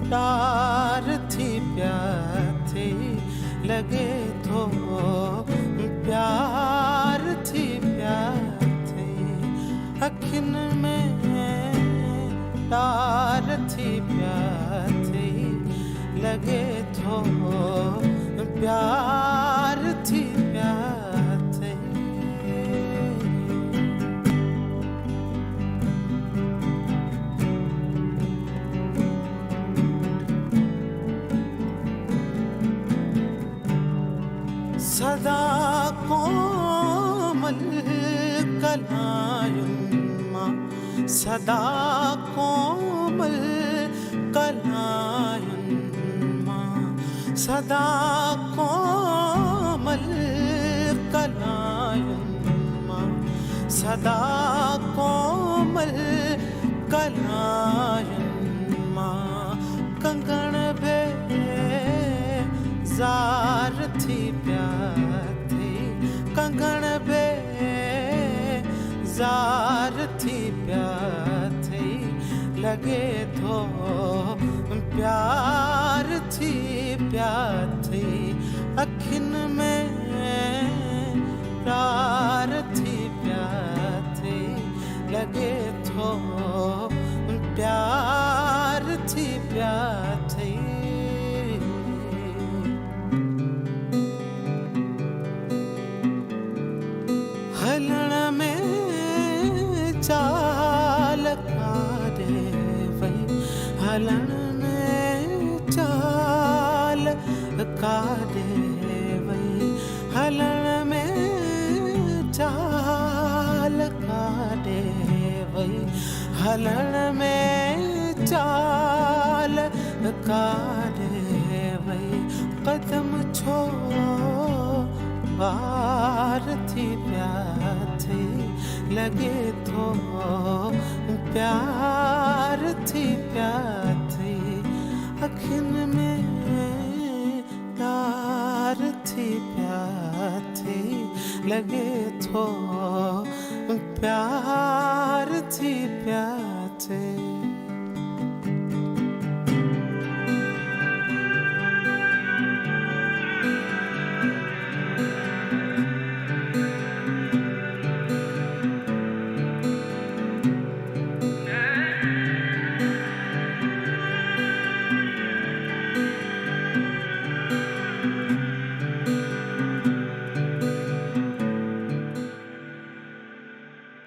प्यार थी प्यार लगे तो प्यार थी प्यार अखिन में प्यार थी प्यार लगे तो प्यार थी प्यार सदा कोमल कलायुम्मा सदा कोमल कलायुम्मा सदा कोमल कलायुम्मा सदा कोमल कलायुम्मा कंगन बे जार थी प्यार कंगन बे जार थी प्यार लगे तो प्यार थी प्यार अखिन में प्यार थी प्यार लगे तो प्यार थी प्यार हलण में चाल कारे वही हलण में चाल कारे वही हलण में चाल कारे वही हलण में चाल कारे वही कदम छो बार थी प्यार लगे तो प्यार थी प्यार अखिन में प्यार थी प्यार लगे तो प्यार थी प्यार